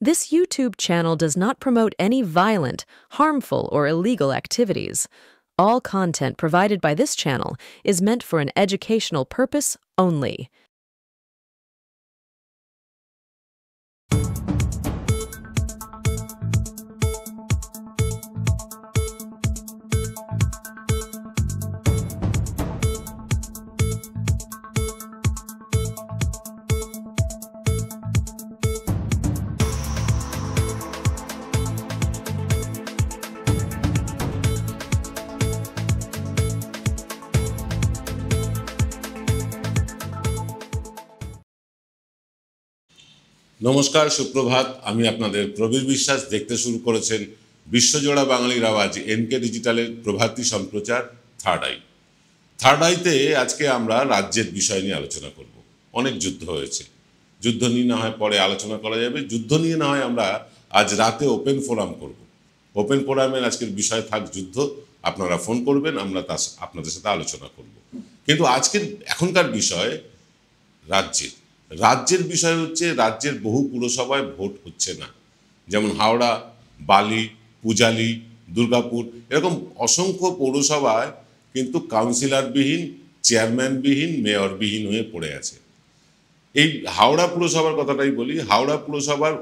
This YouTube channel does not promote any violent, harmful, or illegal activities. All content provided by this channel is meant for an educational purpose only. নমস্কার, সুপ্রভাত। আমি আপনাদের প্রবীর বিশ্বাস। দেখতে শুরু করেছেন বিশ্বজোড়া বাঙালির আওয়াজ এনকে ডিজিটালের প্রভাতী সম্প্রচার থার্ড আই। থার্ড আইতে আজকে আমরা রাজ্যের বিষয় নিয়ে আলোচনা করব। অনেক যুদ্ধ হয়েছে, যুদ্ধ নিয়ে না হয় পরে আলোচনা করা যাবে, যুদ্ধ নিয়ে না হয় আমরা আজ রাতে ওপেন ফোরাম করব। ওপেন ফোরামের আজকের বিষয় থাক যুদ্ধ। আপনারা ফোন করবেন, আমরা আপনাদের সাথে আলোচনা করব। কিন্তু আজকের এখনকার বিষয় রাজ্যের বিষয় হচ্ছে রাজ্যের বহু পুরসভায় ভোট হচ্ছে না। যেমন হাওড়া, বালি, পূজালি, দুর্গাপুর, এরকম অসংখ্য পৌরসভায় কিন্তু কাউন্সিলরবিহীন, চেয়ারম্যানবিহীন, মেয়রবিহীন হয়ে পড়ে আছে। এই হাওড়া পুরসভার কথাটাই বলি। হাওড়া পুরসভার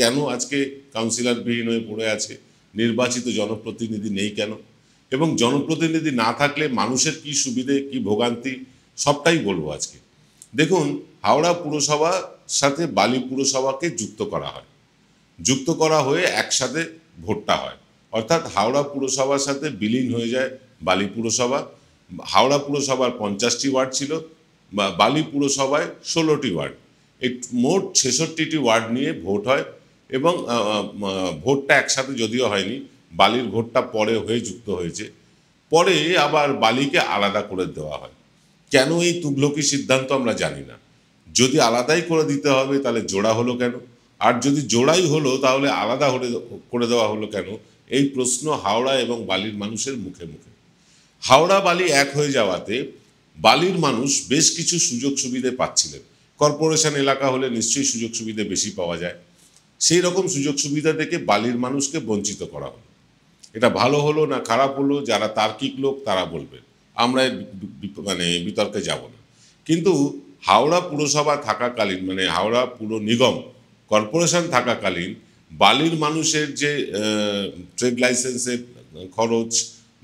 কেন আজকে কাউন্সিলরবিহীন হয়ে পড়ে আছে, নির্বাচিত জনপ্রতিনিধি নেই কেন, এবং জনপ্রতিনিধি না থাকলে মানুষের কি সুবিধে, কি ভোগান্তি, সবটাই বলবো আজকে। দেখুন, হাওড়া পুরসভার সাথে বালি পুরসভাকে যুক্ত করা হয়ে একসাথে ভোটটা হয়, অর্থাৎ হাওড়া পুরসভার সাথে বিলীন হয়ে যায় বালি পুরসভা। হাওড়া পুরসভার 50টি ওয়ার্ড ছিল, বালি পুরসভায় 16টি ওয়ার্ড, এই মোট 66টি ওয়ার্ড নিয়ে ভোট হয়। এবং ভোটটা একসাথে যদিও হয়নি, বালির ভোটটা পরে হয়ে যুক্ত হয়েছে। পরে আবার বালিকে আলাদা করে দেওয়া হয়। কেন এই তুঘলকি সিদ্ধান্ত আমরা জানি না। যদি আলাদাই করে দিতে হবে তাহলে জোড়া হলো কেন, আর যদি জোড়াই হলো তাহলে আলাদা করে দেওয়া হলো কেন, এই প্রশ্ন হাওড়া এবং বালির মানুষের মুখে মুখে। হাওড়া বালি এক হয়ে যাওয়াতে বালির মানুষ বেশ কিছু সুযোগ সুবিধে পাচ্ছিলেন। কর্পোরেশন এলাকা হলে নিশ্চয়ই সুযোগ সুবিধে বেশি পাওয়া যায়, সেই রকম সুযোগ সুবিধা থেকে বালির মানুষকে বঞ্চিত করা হলো। এটা ভালো হলো না খারাপ হলো, যারা তার্কিক লোক তারা বলবে, আমরা বিতর্কে যাব না। কিন্তু হাওড়া পুরসভা থাকাকালীন, হাওড়া পুর নিগম কর্পোরেশন থাকাকালীন বালির মানুষের যে ট্রেড লাইসেন্সের খরচ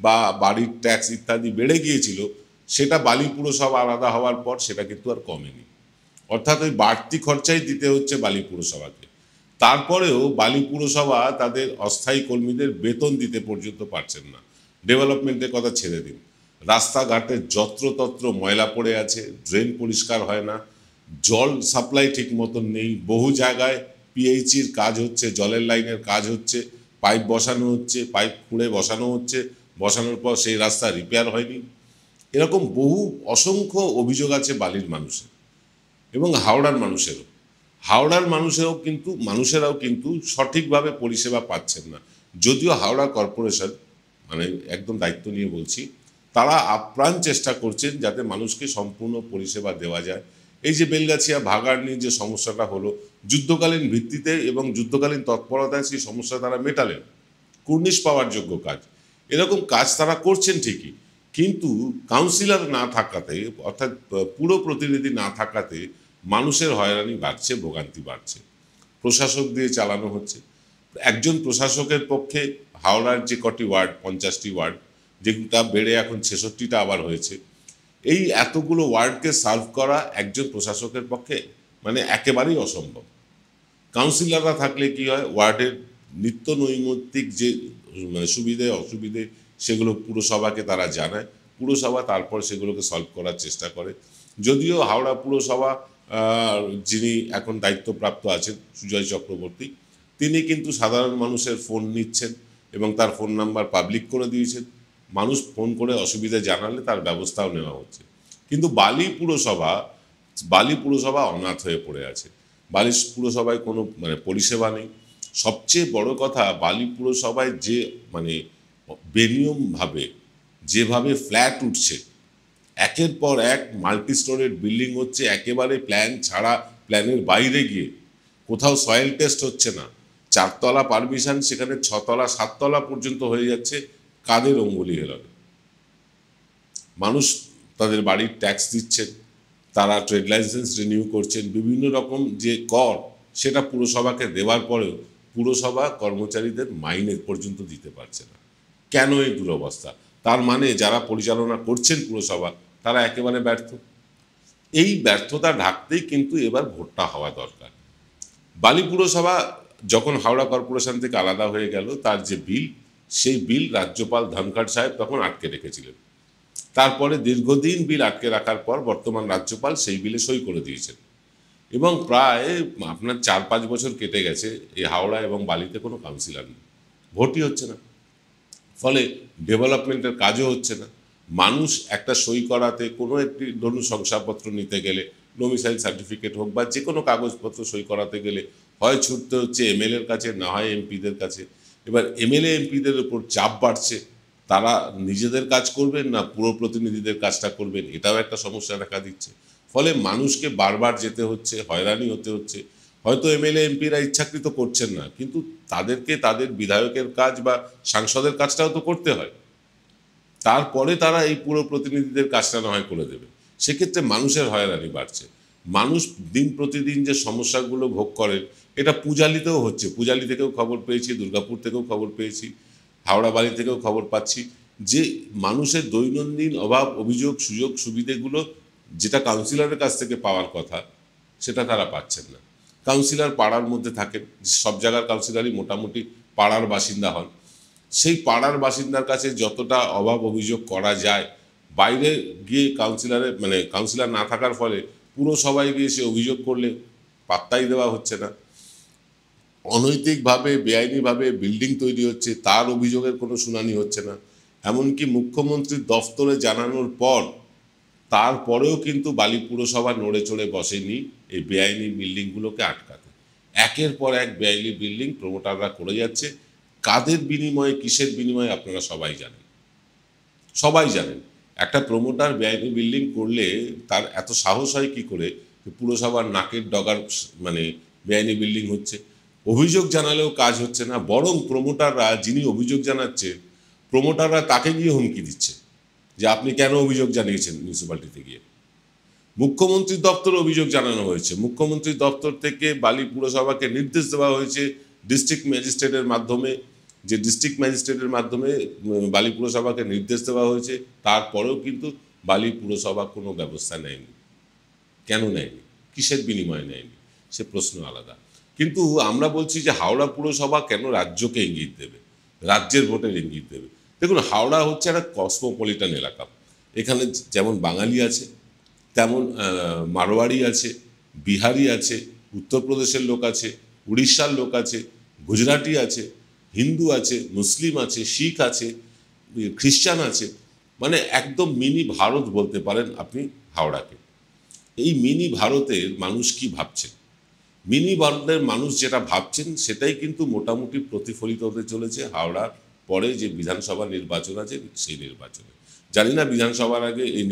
বা বাড়ির ট্যাক্স ইত্যাদি বেড়ে গিয়েছিল, সেটা বালি পুরসভা আলাদা হওয়ার পর সেটা কিন্তু আর কমেনি। অর্থাৎ ওই বাড়তি খরচাই দিতে হচ্ছে বালি পুরসভাকে। তারপরেও বালি পুরসভা তাদের অস্থায়ী কর্মীদের বেতন দিতে পর্যন্ত পারছেন না। ডেভেলপমেন্টের কথা ছেড়ে দিন, রাস্তাঘাটে যত্রতত্র ময়লা পড়ে আছে, ড্রেন পরিষ্কার হয় না, জল সাপ্লাই ঠিক মতন নেই। বহু জায়গায় পিএইচির কাজ হচ্ছে, জলের লাইনের কাজ হচ্ছে, পাইপ বসানো হচ্ছে, পাইপ খুঁড়ে বসানো হচ্ছে, বসানোর পর সেই রাস্তা রিপেয়ার হয়নি। এরকম বহু অসংখ্য অভিযোগ আছে বালির মানুষের এবং হাওড়ার মানুষেরাও কিন্তু সঠিকভাবে পরিষেবা পাচ্ছেন না। যদিও হাওড়া কর্পোরেশন, একদম দায়িত্ব নিয়ে বলছি, তারা আপ্রাণ চেষ্টা করছেন যাতে মানুষকে সম্পূর্ণ পরিষেবা দেওয়া যায়। এই যে বেলগাছিয়া ভাগাড়নির যে সমস্যাটা হলো, যুদ্ধকালীন ভিত্তিতে এবং যুদ্ধকালীন তৎপরতায় সেই সমস্যা তারা মেটালেন। কুর্নিশ পাওয়ার যোগ্য কাজ, এরকম কাজ তারা করছেন ঠিকই, কিন্তু কাউন্সিলর না থাকাতে, অর্থাৎ পুরো প্রতিনিধি না থাকাতে মানুষের হয়রানি বাড়ছে, ভোগান্তি বাড়ছে। প্রশাসক দিয়ে চালানো হচ্ছে। একজন প্রশাসকের পক্ষে হাওড়ার যে কটি ওয়ার্ড, 50টি ওয়ার্ড, যেটা বেড়ে এখন 66টা আবার হয়েছে, এই এতগুলো ওয়ার্ডকে সার্ভ করা একজন প্রশাসকের পক্ষে একেবারেই অসম্ভব। কাউন্সিলররা থাকলে কি হয়, ওয়ার্ডের নিত্য নৈমিত্তিক যে সুবিধে অসুবিধে সেগুলো পুরসভাকে তারা জানায়, পুরসভা তারপর সেগুলোকে সলভ করার চেষ্টা করে। যদিও হাওড়া পুরসভা যিনি এখন দায়িত্বপ্রাপ্ত আছেন, সুজয় চক্রবর্তী, তিনি কিন্তু সাধারণ মানুষের ফোন নিচ্ছেন এবং তার ফোন নাম্বার পাবলিক করে দিয়েছেন। মানুষ ফোন করে অসুবিধা জানালে তার ব্যবস্থাও নেওয়া হচ্ছে। কিন্তু বালি পুরসভা অনাথ হয়ে পড়ে আছে। বালি পুরসভায় কোনো পরিষেবা নেই। সবচেয়ে বড় কথা, বালি পুরসভায় যে বেনিয়মভাবে যেভাবে ফ্ল্যাট উঠছে, একের পর এক মাল্টি স্টোরেড বিল্ডিং হচ্ছে, একেবারে প্ল্যান ছাড়া, প্ল্যানের বাইরে গিয়ে, কোথাও সয়েল টেস্ট হচ্ছে না, 4 তলা পারমিশন সেখানে 6 তলা 7 তলা পর্যন্ত হয়ে যাচ্ছে কাদের অঙ্গুলি হেলনে। মানুষ তাদের বাড়ির ট্যাক্স দিচ্ছেন, তারা ট্রেড লাইসেন্স রিনিউ করছেন, বিভিন্ন রকম যে কর সেটা পুরসভাকে দেওয়ার পরেও পুরসভা কর্মচারীদের মাইনে পর্যন্ত দিতে পারছে না। কেন এই দুরবস্থা? তার মানে যারা পরিচালনা করছেন পুরসভা তারা একেবারে ব্যর্থ। এই ব্যর্থতা ঢাকতেই কিন্তু এবার ভোটটা হওয়া দরকার। বালি পুরসভা যখন হাওড়া কর্পোরেশন থেকে আলাদা হয়ে গেল, তার যে বিল, সেই বিল রাজ্যপাল ধনখড় সাহেব তখন আটকে রেখেছিলেন। তারপরে দীর্ঘদিন বিল আটকে রাখার পর বর্তমান রাজ্যপাল সেই বিলে সই করে দিয়েছেন এবং প্রায় আপনার 4-5 বছর কেটে গেছে এই হাওড়া এবং বালিতে কোনো কাউন্সিলর নেই, ভোটই হচ্ছে না। ফলে ডেভেলপমেন্টের কাজও হচ্ছে না। মানুষ একটা সই করাতে, কোনো একটি ধরুন শংসাপত্র নিতে গেলে, ডোমিসাইল সার্টিফিকেট হোক বা যে কোনো কাগজপত্র সই করাতে গেলে হয় ছুটতে হচ্ছে এমএলএর কাছে, না হয় এমপিদের কাছে। এবার এমএলএ এমপিদের উপর চাপ বাড়ছে, তারা নিজেদের কাজ করবেন না পুরো প্রতিনিধিদের কাজটা করবেন, এটাও একটা সমস্যা দেখা দিচ্ছে। ফলে মানুষকে বারবার যেতে হচ্ছে, হয়রানি হতে হচ্ছে। হয়তো এমএলএ এমপিরা ইচ্ছাকৃত করছেন না, কিন্তু তাদেরকে তাদের বিধায়কের কাজ বা সাংসদের কাজটাও তো করতে হয়। তারপরে তারা এই পুরো প্রতিনিধিদের কাজটা না হয় করে দেবে। সেক্ষেত্রে মানুষের হয়রানি বাড়ছে। মানুষ দিন প্রতিদিন যে সমস্যাগুলো ভোগ করেন, এটা পূজালিতেও হচ্ছে। পূজালি থেকেও খবর পেয়েছি, দুর্গাপুর থেকেও খবর পেয়েছি, হাওড়া বাড়ি থেকেও খবর পাচ্ছি যে মানুষের দৈনন্দিন অভাব, অভিযোগ, সুযোগ সুবিধেগুলো যেটা কাউন্সিলরের কাছ থেকে পাওয়ার কথা সেটা তারা পাচ্ছেন না। কাউন্সিলর পাড়ার মধ্যে থাকেন, সব জায়গার কাউন্সিলরই মোটামুটি পাড়ার বাসিন্দা হন। সেই পাড়ার বাসিন্দার কাছে যতটা অভাব অভিযোগ করা যায়, বাইরে গিয়ে কাউন্সিলর না থাকার ফলে পুরসভায় গিয়ে সে অভিযোগ করলে পাত্তাই দেওয়া হচ্ছে না। অনৈতিকভাবে বেআইনিভাবে বিল্ডিং তৈরি হচ্ছে, তার অভিযোগের কোনো শুনানি হচ্ছে না। এমনকি মুখ্যমন্ত্রীর দফতরে জানানোর পর তারপরেও কিন্তু বালি পুরসভা নড়ে চড়ে বসেনি এই বেআইনি বিল্ডিংগুলোকে আটকাতে। একের পর এক বেআইনি বিল্ডিং প্রমোটাররা করে যাচ্ছে। কাদের বিনিময়ে, কিসের বিনিময়ে আপনারা সবাই জানেন, সবাই জানেন। একটা প্রমোটার বেআইনি বিল্ডিং করলে তার এত সাহস হয় কি করে পুরসভার নাকের ডগার বেআইনি বিল্ডিং হচ্ছে? অভিযোগ জানালেও কাজ হচ্ছে না, বরং প্রমোটাররা, যিনি অভিযোগ জানাচ্ছেন, প্রমোটাররা তাকে গিয়ে হুমকি দিচ্ছে যে আপনি কেন অভিযোগ জানিয়েছেন মিউনিসিপ্যালিটিতে গিয়ে। মুখ্যমন্ত্রীর দপ্তরে অভিযোগ জানানো হয়েছে, মুখ্যমন্ত্রীর দপ্তর থেকে বালি পুরসভাকে নির্দেশ দেওয়া হয়েছে ডিস্ট্রিক্ট ম্যাজিস্ট্রেটের মাধ্যমে বালি পুরসভাকে নির্দেশ দেওয়া হয়েছে। তারপরেও কিন্তু বালি পুরসভা কোনো ব্যবস্থা নেয়নি। কেন নেয়নি? কিসের বিনিময়ে নেয়নি? সে প্রশ্ন আলাদা। কিন্তু আমরা বলছি যে হাওড়া পুরসভা কেন রাজ্যকে ইঙ্গিত দেবে, রাজ্যের ভোটের ইঙ্গিত দেবে? দেখুন, হাওড়া হচ্ছে একটা কসমোপলিটন এলাকা। এখানে যেমন বাঙালি আছে, তেমন মারোয়াড়ি আছে, বিহারি আছে, উত্তরপ্রদেশের লোক আছে, উড়িষ্যার লোক আছে, গুজরাটি আছে, হিন্দু আছে, মুসলিম আছে, শিখ আছে, খ্রিস্টান আছে। একদম মিনি ভারত বলতে পারেন আপনি হাওড়াকে। এই মিনি ভারতের মানুষ কি ভাবছেন, মিনি ভারতের মানুষ যেটা ভাবছেন সেটাই কিন্তু মোটামুটি প্রতিফলিত হতে চলেছে হাওড়ার পরে যে বিধানসভা নির্বাচন আছে সেই নির্বাচনে। জানি না বিধানসভার আগে এই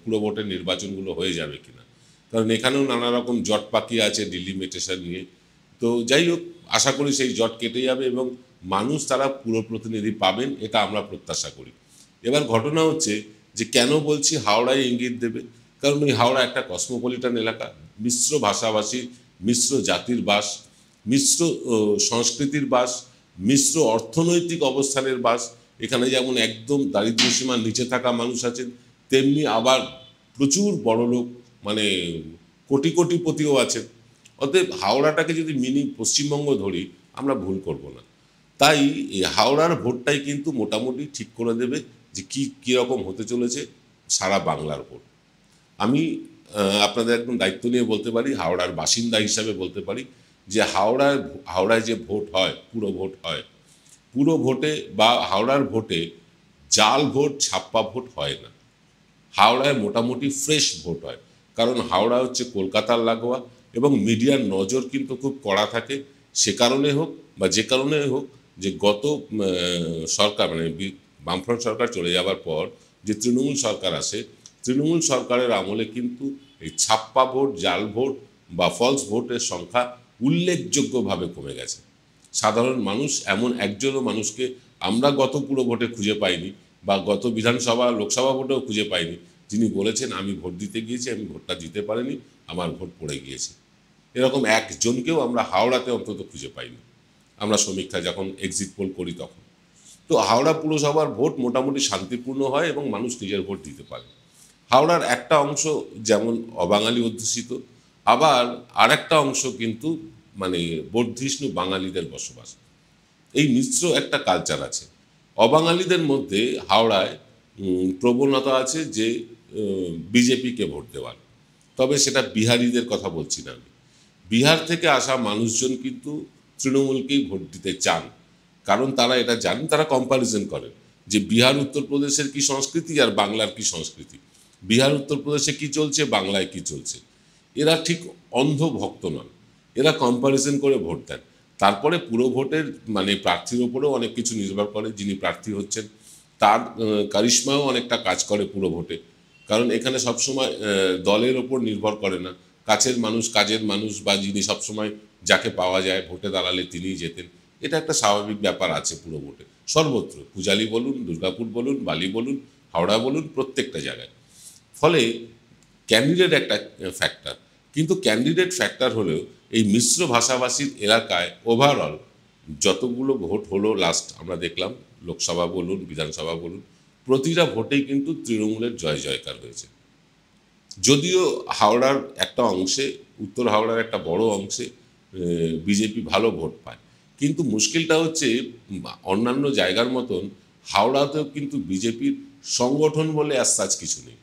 পুরো ভোটের নির্বাচনগুলো হয়ে যাবে কিনা, কারণ এখানেও নানা রকম জট পাকি আছে ডিলিমিটেশন নিয়ে। তো যাই হোক, আশা করি সেই জট কেটে যাবে এবং মানুষ তারা পুরো প্রতিনিধি পাবেন, এটা আমরা প্রত্যাশা করি। এবার ঘটনা হচ্ছে যে কেন বলছি হাওড়ায় ইঙ্গিত দেবে, কারণ ওই হাওড়া একটা কসমোপলিটন এলাকা, মিশ্র ভাষাভাষী, মিশ্র জাতির বাস, মিশ্র সংস্কৃতির বাস, মিশ্র অর্থনৈতিক অবস্থানের বাস। এখানে যেমন একদম দারিদ্র্যসীমার নিচে থাকা মানুষ আছেন, তেমনি আবার প্রচুর বড়লোক কোটি কোটিপতিও আছেন। অতএব হাওড়াটাকে যদি মিনি পশ্চিমবঙ্গ ধরি আমরা ভুল করব না। তাই এই হাওড়ার ভোটটাই কিন্তু মোটামুটি ঠিক করে দেবে যে কীরকম হতে চলেছে সারা বাংলার ভোট। আমি আপনাদের একদম দায়িত্ব নিয়ে বলতে পারি, হাওড়ার বাসিন্দা হিসাবে বলতে পারি যে হাওড়ায় যে ভোট হয়, পুরো ভোটে বা হাওড়ার ভোটে জাল ভোট, ছাপ্পা ভোট হয় না। হাওড়ায় মোটামুটি ফ্রেশ ভোট হয়, কারণ হাওড়া হচ্ছে কলকাতার লাগোয়া এবং মিডিয়ার নজর কিন্তু খুব কড়া থাকে। সে কারণে হোক বা যে কারণে হোক যে গত সরকার বামফ্রন্ট সরকার চলে যাওয়ার পর যে তৃণমূল সরকার আসে, তৃণমূল সরকারের আমলে কিন্তু এই ছাপ্পা ভোট, জাল ভোট বা ফলস ভোটের সংখ্যা উল্লেখযোগ্যভাবে কমে গেছে। সাধারণ মানুষ এমন একজনও মানুষকে আমরা গত পুরো ভোটে খুঁজে পাইনি, বা গত বিধানসভা লোকসভা ভোটেও খুঁজে পাইনি, যিনি বলেছেন আমি ভোট দিতে গিয়েছি, আমি ভোটটা দিতে পারিনি, আমার ভোট পড়ে গিয়েছে। এরকম একজনকেও আমরা হাওড়াতে অন্তত খুঁজে পাইনি, আমরা সমীক্ষা যখন এক্সিট পোল করি তখন। তো হাওড়া পুরসভার ভোট মোটামুটি শান্তিপূর্ণ হয় এবং মানুষ নিজের ভোট দিতে পারে। হাওড়ার একটা অংশ যেমন অবাঙালি অধ্যুষিত, আবার আরেকটা অংশ কিন্তু মানে বর্ধিষ্ণু বাঙালিদের বসবাস। এই মিশ্র একটা কালচার আছে। অবাঙালিদের মধ্যে হাওড়ায় প্রবণতা আছে যে বিজেপিকে ভোট দেওয়ার। তবে সেটা বিহারিদের কথা বলছি না আমি। বিহার থেকে আসা মানুষজন কিন্তু তৃণমূলকেই ভোট দিতে চান, কারণ তারা এটা জানেন, তারা কম্প্যারিজন করেন যে বিহার উত্তরপ্রদেশের কি সংস্কৃতি আর বাংলার কি সংস্কৃতি, বিহার উত্তরপ্রদেশে কি চলছে, বাংলায় কি চলছে। এরা ঠিক অন্ধ ভক্ত নন, এরা কম্প্যারিজন করে ভোট দেন। তারপরে পুরো ভোটের মানে প্রার্থীর ওপরেও অনেক কিছু নির্ভর করে, যিনি প্রার্থী হচ্ছেন তার কারিশমাও অনেকটা কাজ করে পুরো ভোটে, কারণ এখানে সবসময় দলের ওপর নির্ভর করে না, কাছের মানুষ, কাজের মানুষ, বা যিনি সবসময় যাকে পাওয়া যায় ভোটে দাঁড়ালে তিনিই যেতেন, এটা একটা স্বাভাবিক ব্যাপার আছে পুরো ভোটে সর্বত্র, পূজালি বলুন, দুর্গাপুর বলুন, বালি বলুন, হাওড়া বলুন, প্রত্যেকটা জায়গায়। ফলে ক্যান্ডিডেট একটা ফ্যাক্টর, কিন্তু ক্যান্ডিডেট ফ্যাক্টর হলেও এই মিশ্র ভাষাভাষীর এলাকায় ওভারঅল যতগুলো ভোট হলো লাস্ট আমরা দেখলাম, লোকসভা বলুন, বিধানসভা বলুন, প্রতিটা ভোটেই কিন্তু তৃণমূলের জয় জয়কার হয়েছে। যদিও হাওড়ার একটা অংশে, উত্তর হাওড়ার একটা বড় অংশে বিজেপি ভালো ভোট পায়, কিন্তু মুশকিলটা হচ্ছে অন্যান্য জায়গার মতন হাওড়াতেও কিন্তু বিজেপির সংগঠন বলে আজ কিছু নেই।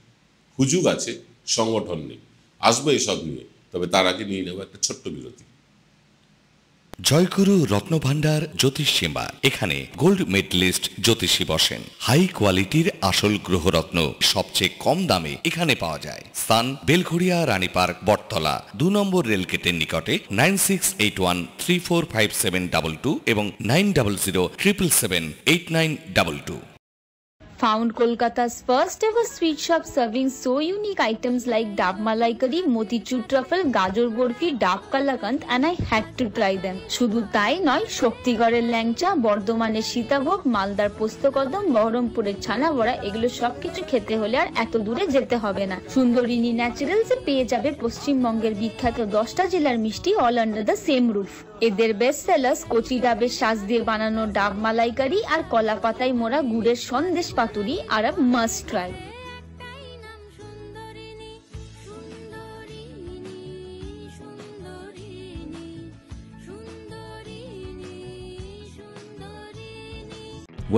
হুজুগ আছে, সংগঠন নেই। আসবো এসব নিয়ে, তবে তার আগে নিয়ে নেব একটা ছোট্ট বিরতি। জয়গুরু রত্নভান্ডার জ্যোতিষ সেবা, এখানে গোল্ড মেডেলিস্ট জ্যোতিষী বসেন। হাই কোয়ালিটির আসল গ্রহরত্ন সবচেয়ে কম দামে এখানে পাওয়া যায়। স্থান বেলঘড়িয়া, রানী পার্ক, বটতলা, 2 নম্বর রেলগেটের নিকটে। 9681345722 এবং 9007778922। Found Kolkata's first ever sweet shop serving so unique items like Dab Malai Curry, Motichur Truffle, Gajor Borfi, Dab Kalakand, and I had to try them. শুধু তাই নয়, শক্তিগড়ের ল্যাংচা, বর্ধমানের সীতাভোগ, মালদার পোস্তকদম, বহরমপুরের ছানা বড়া, এগুলো সবকিছু খেতে হলে আর এত দূরে যেতে হবে না। সুন্দরিনী ন্যাচারালসে পেয়ে যাবে পশ্চিমবঙ্গের বিখ্যাত 10টা জেলার মিষ্টি all under the same roof. এদের বেস্ট সেলার্স কচি ডাবের শাঁস দিয়ে বানানো ডাব মালাইকারি আর কলা পাতায় মোড়া গুড়ের সন্দেশ পাতুরি আর a must try.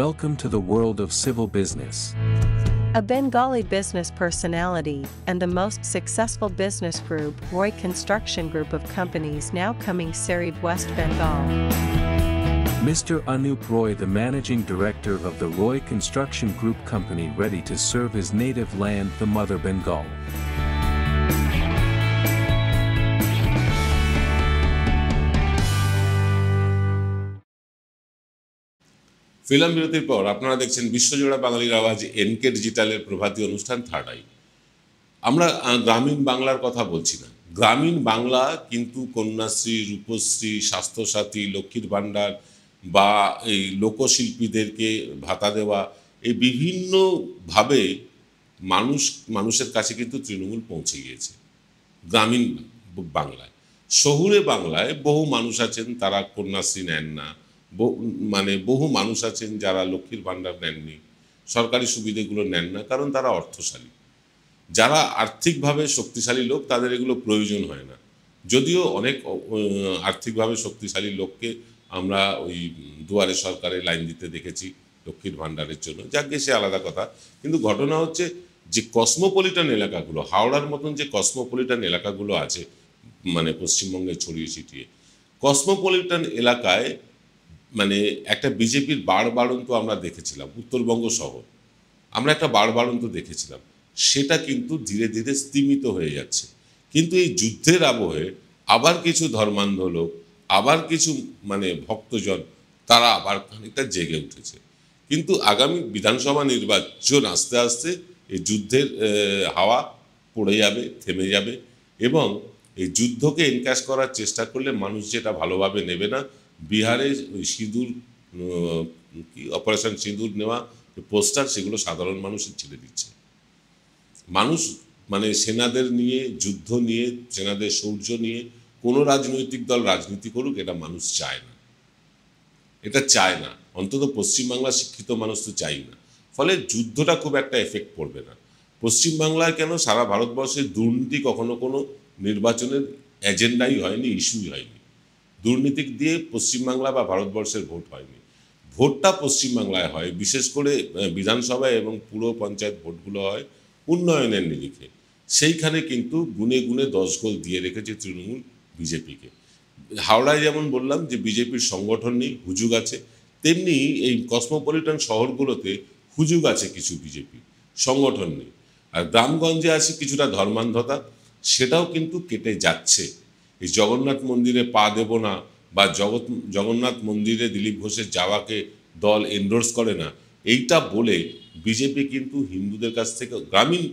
Welcome to the world of civil business. A Bengali business personality and the most successful business group, Roy Construction Group of companies, now coming Serib, West Bengal. Mr. Anup Roy, the managing director of the Roy Construction Group company, ready to serve his native land, the mother Bengal. Film বিরতির পর আপনারা দেখছেন বিশ্বজোড়া বাঙালির আওয়াজ NK ডিজিটালের প্রভাতী অনুষ্ঠান third eye. আমরা গ্রামীণ বাংলার কথা বলছি না, গ্রামীণ বাংলা কিন্তু কন্যাশ্রী, রূপশ্রী, স্বাস্থ্যসাথী, লক্ষ্মীর ভাণ্ডার বা এই লোকশিল্পীদেরকে ভাতা দেওয়া, এই বিভিন্নভাবে মানুষের কাছে কিন্তু তৃণমূল পৌঁছে গিয়েছে গ্রামীণ বাংলায়। শহুরে বাংলায় বহু মানুষ আছেন তারা কন্যাশ্রী নেন না, বহু মানুষ আছেন যারা লক্ষ্মীর ভাণ্ডার নেননি, সরকারি সুবিধাগুলো নেন না, কারণ তারা অর্থশালী। যারা আর্থিকভাবে শক্তিশালী লোক তাদের এগুলো প্রয়োজন হয় না। যদিও অনেক আর্থিকভাবে শক্তিশালী লোককে আমরা ওই দুয়ারে সরকারে লাইন দিতে দেখেছি লক্ষ্মীর ভাণ্ডারের জন্য, যাকে সে আলাদা কথা। কিন্তু ঘটনা হচ্ছে যে কসমোপলিটন এলাকাগুলো, হাওড়ার মতন যে কসমোপলিটন এলাকাগুলো আছে মানে পশ্চিমবঙ্গে ছড়িয়ে ছিটিয়ে, কসমোপলিটন এলাকায় মানে একটা বিজেপির বাড়বাড়ন্ত আমরা দেখেছিলাম, উত্তরবঙ্গ সহ আমরা একটা বাড়বাড়ন্ত দেখেছিলাম, সেটা কিন্তু ধীরে ধীরে স্তিমিত হয়ে যাচ্ছে। কিন্তু এই যুদ্ধের আবহে আবার কিছু ধর্মান্ধ লোক, আবার কিছু মানে ভক্তজন, তারা আবার খানিকটা জেগে উঠেছে। কিন্তু আগামী বিধানসভা নির্বাচন আস্তে আস্তে এই যুদ্ধের হাওয়া পড়ে যাবে, থেমে যাবে, এবং এই যুদ্ধকে এনক্যাশ করার চেষ্টা করলে মানুষ যেটা ভালোভাবে নেবে না, বিহারে ওই সিঁদুর কি অপারেশন সিঁদুর নেওয়া পোস্টার, সেগুলো সাধারণ মানুষই ছেড়ে দিচ্ছে। মানুষ মানে সেনাদের নিয়ে, যুদ্ধ নিয়ে, সেনাদের শৌর্য নিয়ে কোনো রাজনৈতিক দল রাজনীতি করুক, এটা মানুষ চায় না, এটা চায় না, অন্তত পশ্চিমবাংলার শিক্ষিত মানুষ তো চাই না। ফলে যুদ্ধটা খুব একটা এফেক্ট পড়বে না। পশ্চিমবাংলায় কেন, সারা ভারতবর্ষে দুর্নীতি কখনো কোনো নির্বাচনের এজেন্ডাই হয়নি, ইস্যুই হয়নি। দুর্নীতি দিয়ে পশ্চিমবাংলা বা ভারতবর্ষের ভোট হয়নি। ভোটটা পশ্চিমবাংলায় হয়, বিশেষ করে বিধানসভায় এবং পুর পঞ্চায়েত ভোটগুলো হয় উন্নয়নের নিরিখে। সেইখানে কিন্তু গুনে গুনে 10 গোল দিয়ে রেখেছে তৃণমূল বিজেপিকে। হাওড়ায় যেমন বললাম যে বিজেপির সংগঠন নেই, হুজুগ আছে, তেমনি এই কসমোপলিটন শহরগুলোতে হুজুগ আছে কিছু, বিজেপি সংগঠন নেই। আর গ্রামগঞ্জে আছে কিছুটা ধর্মান্ধতা, সেটাও কিন্তু কেটে যাচ্ছে। এই জগন্নাথ মন্দিরে পা দেব না বা জগন্নাথ মন্দিরে দিলীপ ঘোষের যাওয়াকে দল এন্ডোর্স করে না, এইটা বলে বিজেপি কিন্তু হিন্দুদের কাছ থেকে, গ্রামীণ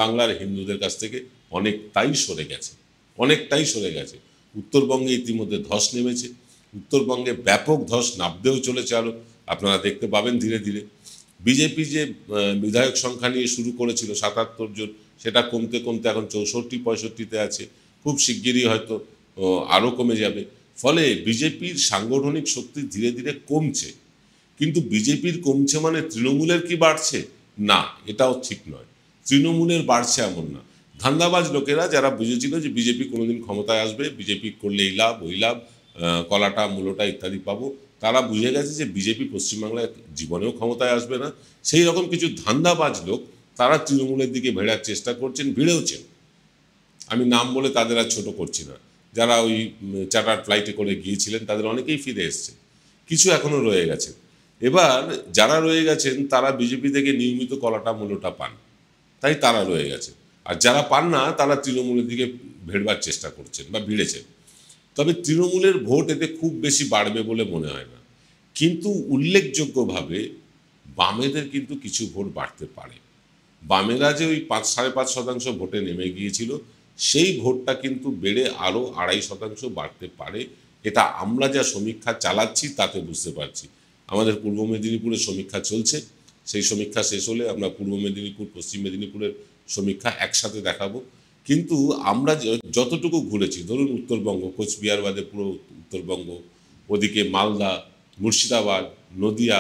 বাংলার হিন্দুদের কাছ থেকে অনেকটাই সরে গেছে, অনেকটাই সরে গেছে। উত্তরবঙ্গে ইতিমধ্যে ধস নেমেছে, উত্তরবঙ্গে ব্যাপক ধস নামতেও চলেছে, আরও আপনারা দেখতে পাবেন ধীরে ধীরে। বিজেপি যে বিধায়ক সংখ্যা নিয়ে শুরু করেছিল 77 জন, সেটা কমতে কমতে এখন 64-65-তে আছে। খুব শিগগিরই হয়তো আরও কমে যাবে। ফলে বিজেপির সাংগঠনিক শক্তি ধীরে ধীরে কমছে। কিন্তু বিজেপির কমছে মানে তৃণমূলের কি বাড়ছে? না, এটাও ঠিক নয়। তৃণমূলের বাড়ছে এমন না। ধান্দাবাজ লোকেরা যারা বুঝেছিল যে বিজেপি কোনোদিন ক্ষমতায় আসবে, বিজেপি করলে এই লাভ ওই লাভ, কলাটা মূলটা ইত্যাদি পাবো, তারা বুঝে গেছে যে বিজেপি পশ্চিমবাংলায় জীবনেও ক্ষমতায় আসবে না। সেই রকম কিছু ধান্দাবাজ লোক তারা তৃণমূলের দিকে ভেড়ার চেষ্টা করছেন, ভিড়েওছেন। আমি নাম বলে তাদের আর ছোট করছি না। যারা ওই চার্টার ফ্লাইটে করে গিয়েছিলেন তাদের অনেকেই ফিরে এসছে, কিছু এখনো রয়ে গেছে। এবার যারা রয়ে গেছেন তারা বিজেপি থেকে নিয়মিত কলাটা মূলটা পান, তাই তারা রয়ে গেছে। আর যারা পান না তারা তৃণমূলের দিকে ভেড়বার চেষ্টা করছেন বা ভিড়েছেন। তবে তৃণমূলের ভোট এতে খুব বেশি বাড়বে বলে মনে হয় না। কিন্তু উল্লেখযোগ্যভাবে বামেদের কিন্তু কিছু ভোট বাড়তে পারে। বামেরা যে ওই 5-5.5% ভোটে নেমে গিয়েছিল, সেই ভোটটা কিন্তু বেড়ে আরও 2.5% বাড়তে পারে। এটা আমরা যা সমীক্ষা চালাচ্ছি তাতে বুঝতে পারছি। আমাদের পূর্ব মেদিনীপুরের সমীক্ষা চলছে, সেই সমীক্ষা শেষ হলে আমরা পূর্ব মেদিনীপুর, পশ্চিম মেদিনীপুরের সমীক্ষা একসাথে দেখাবো। কিন্তু আমরা যতটুকু ঘুরেছি, ধরুন উত্তরবঙ্গ, কোচবিহার বাদে পুরো উত্তরবঙ্গ, ওদিকে মালদা, মুর্শিদাবাদ, নদিয়া,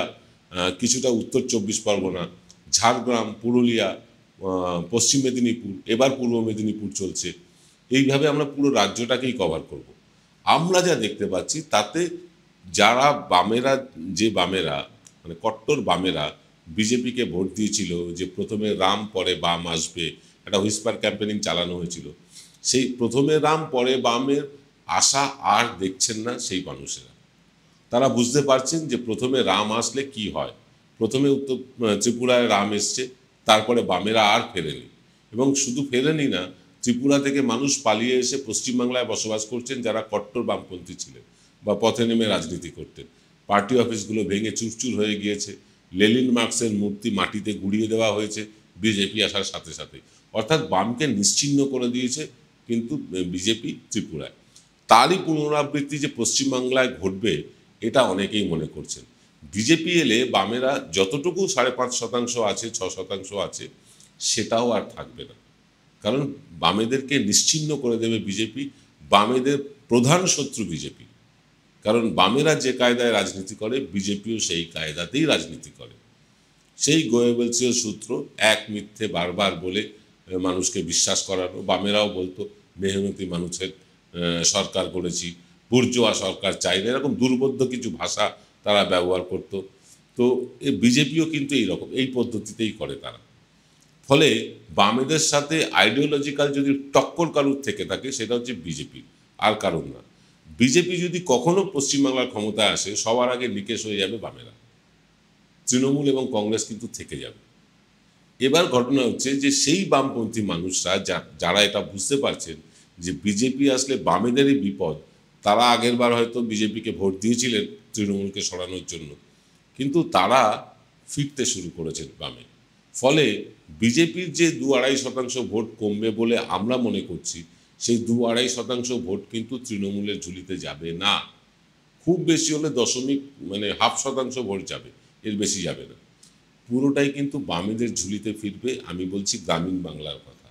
কিছুটা উত্তর 24 পরগনা, ঝাড়গ্রাম, পুরুলিয়া, পশ্চিম মেদিনীপুর, এবার পূর্ব মেদিনীপুর চলছে। এইভাবে আমরা পুরো রাজ্যটাকেই কভার করব। আমরা যা দেখতে পাচ্ছি তাতে যারা বামেরা, যে বামেরা মানে কট্টর বামেরা বিজেপিকে ভোট দিয়েছিল, যে প্রথমে রাম পরে বাম আসবে, একটা হুইসপার ক্যাম্পেনিং চালানো হয়েছিল, সেই প্রথমে রাম পরে বামের আশা আর দেখছেন না সেই মানুষেরা। তারা বুঝতে পারছেন যে প্রথমে রাম আসলে কি হয়। প্রথমে উত্তর ত্রিপুরায় রাম এসছে, তারপরে বামেরা আর ফেরেনি। এবং শুধু ফেরেনি না, ত্রিপুরা থেকে মানুষ পালিয়ে এসে পশ্চিমবাংলায় বসবাস করছেন যারা কট্টর বামপন্থী ছিলেন বা পথে নেমে রাজনীতি করতেন। পার্টি অফিসগুলো ভেঙে চুরচুর হয়ে গিয়েছে, লেনিন মার্কসের মূর্তি মাটিতে গুড়িয়ে দেওয়া হয়েছে বিজেপি আসার সাথে সাথে। অর্থাৎ বামকে নিশ্চিহ্ন করে দিয়েছে কিন্তু বিজেপি ত্রিপুরায়। তারই পুনরাবৃত্তি যে পশ্চিমবাংলায় ঘটবে এটা অনেকেই মনে করছেন। বিজেপি এলে বামেরা যতটুকু 5.5% আছে, 6% আছে, সেটাও আর থাকবে না। কারণ বামেদেরকে নিশ্চিহ্ন করে দেবে বিজেপি। বামেদের প্রধান শত্রু বিজেপি, কারণ বামেরা যে কায়দায় রাজনীতি করে বিজেপিও সেই কায়দাতেই রাজনীতি করে। সেই গোয়েবলসীয় সূত্র, এক মিথ্যে বারবার বলে মানুষকে বিশ্বাস করানো। বামেরাও বলতো মেহনতি মানুষের সরকার করেছি, বুর্জোয়া সরকার চাই না, এরকম দুর্বোধ্য কিছু ভাষা তারা ব্যবহার করত। তো বিজেপিও কিন্তু এইরকম, এই পদ্ধতিতেই করে তারা। ফলে বামেদের সাথে আইডিওলজিক্যাল যদি টক্কর কারুর থেকে থাকে সেটা হচ্ছে বিজেপি, আর কারণ না। বিজেপি যদি কখনো পশ্চিমবাংলার ক্ষমতায় আসে, সবার আগে নিকেশ হয়ে যাবে বামেরা, তৃণমূল এবং কংগ্রেস কিন্তু থেকে যাবে। এবার ঘটনা হচ্ছে যে সেই বামপন্থী মানুষরা যারা এটা বুঝতে পারছেন যে বিজেপি আসলে বামেদেরই বিপদ, তারা আগেরবার হয়তো বিজেপিকে ভোট দিয়েছিলেন তৃণমূলকে সরানোর জন্য, কিন্তু তারা ফিরতে শুরু করেছেন বামে। ফলে বিজেপির যে 2-2.5% ভোট কমবে বলে আমরা মনে করছি, সেই 2-2.5% ভোট কিন্তু তৃণমূলের ঝুলিতে যাবে না। খুব বেশি হলে দশমিক মানে 0.5% ভোট যাবে, এর বেশি যাবে না। পুরোটাই কিন্তু বামেদের ঝুলিতে ফিরবে। আমি বলছি গ্রামীণ বাংলার কথা।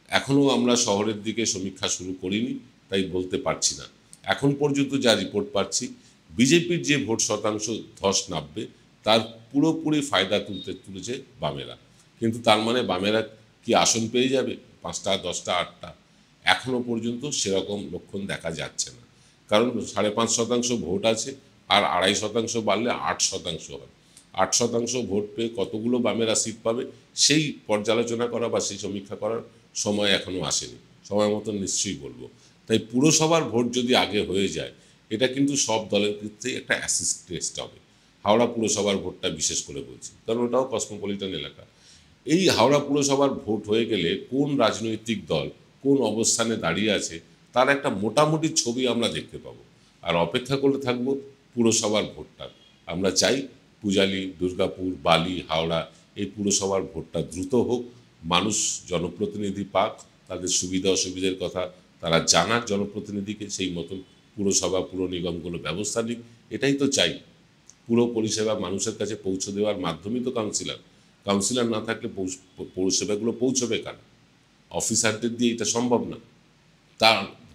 এখনও আমরা শহরের দিকে সমীক্ষা শুরু করিনি, তাই বলতে পারছি না। এখন পর্যন্ত যা রিপোর্ট পাচ্ছি, বিজেপির যে ভোট শতাংশ ধস নামবে তার পুরোপুরি ফায়দা তুলেছে বামেরা। কিন্তু তার মানে বামেরা কি আসন পেয়ে যাবে 5টা 10টা 8টা? এখনও পর্যন্ত সেরকম লক্ষণ দেখা যাচ্ছে না। কারণ 5.5% ভোট আছে, আর 2.5% বাড়লে 8% হবে। 8% ভোট পেয়ে কতগুলো বামেরা সিট পাবে সেই পর্যালোচনা করা বা সেই সমীক্ষা করার সময় এখনও আসেনি। সময় মতন নিশ্চয়ই বলবো। তাই পুরসভার ভোট যদি আগে হয়ে যায়, এটা কিন্তু সব দলের ক্ষেত্রেই একটা অ্যাসিস্ট টেস্ট হবে। হাওড়া পুরসভার ভোটটা বিশেষ করে বলছি, কারণ ওটাও কসমোপলিটন এলাকা। এই হাওড়া পুরসভার ভোট হয়ে গেলে কোন রাজনৈতিক দল কোন অবস্থানে দাঁড়িয়ে আছে তার একটা মোটামুটি ছবি আমরা দেখতে পাবো। আর অপেক্ষা করে থাকবো পুরসভার ভোটটা। আমরা চাই পূজালি, দুর্গাপুর, বালি, হাওড়া এই পুরসভার ভোটটা দ্রুত হোক, মানুষ জনপ্রতিনিধি পাক, তাদের সুবিধা অসুবিধার কথা তারা জানাক জনপ্রতিনিধিকে, সেই মতন পুরসভা পুর নিগমগুলো ব্যবস্থা নিক। এটাই তো চাই। পুরো পরিষেবা মানুষের কাছে পৌঁছে দেওয়ার মাধ্যমই তো কাউন্সিলর না থাকলে পরিষেবাগুলো পৌঁছবে কার? অফিসারদের দিয়ে এটা সম্ভব না।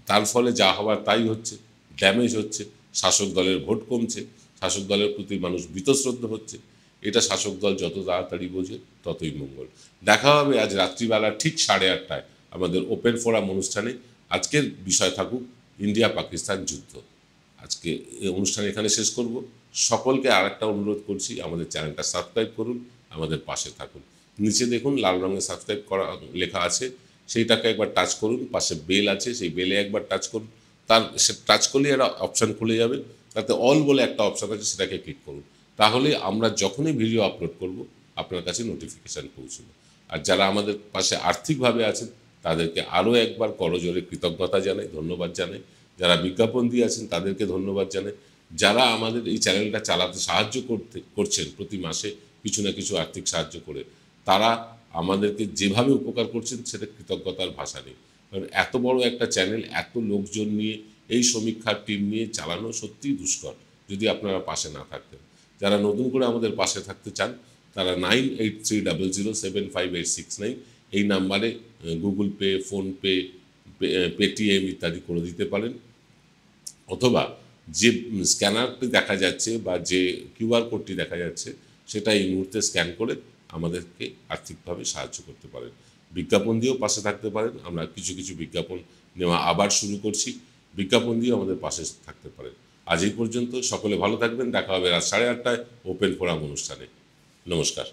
তার ফলে যা হওয়ার তাই হচ্ছে, ড্যামেজ হচ্ছে, শাসক দলের ভোট কমছে, শাসক দলের প্রতি মানুষ বীতশ্রদ্ধ হচ্ছে। এটা শাসক দল যত তাড়াতাড়ি বোঝে ততই মঙ্গল। দেখা হবে আজ রাত্রিবেলা ঠিক 8:30টায় আমাদের ওপেন ফোরাম অনুষ্ঠানে। আজকের বিষয় থাকুক ইন্ডিয়া পাকিস্তান যুদ্ধ। আজকে এই অনুষ্ঠান এখানে শেষ করব। সকলকে আরেকটা অনুরোধ করছি, আমাদের চ্যানেলটা সাবস্ক্রাইব করুন, আমাদের পাশে থাকুন। নিচে দেখুন লাল রঙে সাবস্ক্রাইব করা লেখা আছে, সেইটাকে একবার টাচ করুন। পাশে বেল আছে, সেই বেলে একবার টাচ করুন। সে টাচ করলে একটা অপশান খুলে যাবে, তাতে অল বলে একটা অপশান আছে, সেটাকে ক্লিক করুন। তাহলে আমরা যখনই ভিডিও আপলোড করব আপনার কাছে নোটিফিকেশান পৌঁছবে। আর যারা আমাদের পাশে আর্থিকভাবে আছেন তাদেরকে আরও একবার করজোরে কৃতজ্ঞতা জানাই, ধন্যবাদ জানাই। যারা বিজ্ঞাপন দিয়ে আছেন তাদেরকে ধন্যবাদ জানাই। যারা আমাদের এই চ্যানেলটা চালাতে সাহায্য করছেন প্রতি মাসে কিছু না কিছু আর্থিক সাহায্য করে, তারা আমাদেরকে যেভাবে উপকার করছেন সেটা কৃতজ্ঞতার ভাষা নেই। কারণ এত বড় একটা চ্যানেল, এত লোকজন নিয়ে, এই সমীক্ষার টিম নিয়ে চালানো সত্যিই দুষ্কর যদি আপনারা পাশে না থাকতেন। যারা নতুন করে আমাদের পাশে থাকতে চান তারা 9830075869 এই নাম্বারে গুগল পে, ফোনপে, পেটিএম ইত্যাদি করে দিতে পারেন। অথবা যে স্ক্যানারটি দেখা যাচ্ছে বা যে কিউআর কোডটি দেখা যাচ্ছে সেটা এই মুহূর্তে স্ক্যান করে আমাদেরকে আর্থিকভাবে সাহায্য করতে পারেন। বিজ্ঞাপন দিয়েও পাশে থাকতে পারেন। আমরা কিছু কিছু বিজ্ঞাপন নেওয়া আবার শুরু করছি, বিজ্ঞাপন দিয়েও আমাদের পাশে থাকতে পারেন। আজ এই পর্যন্ত, সকলে ভালো থাকবেন। দেখা হবে রাত 8:30টায় ওপেন ফোরাম অনুষ্ঠানে। নমস্কার।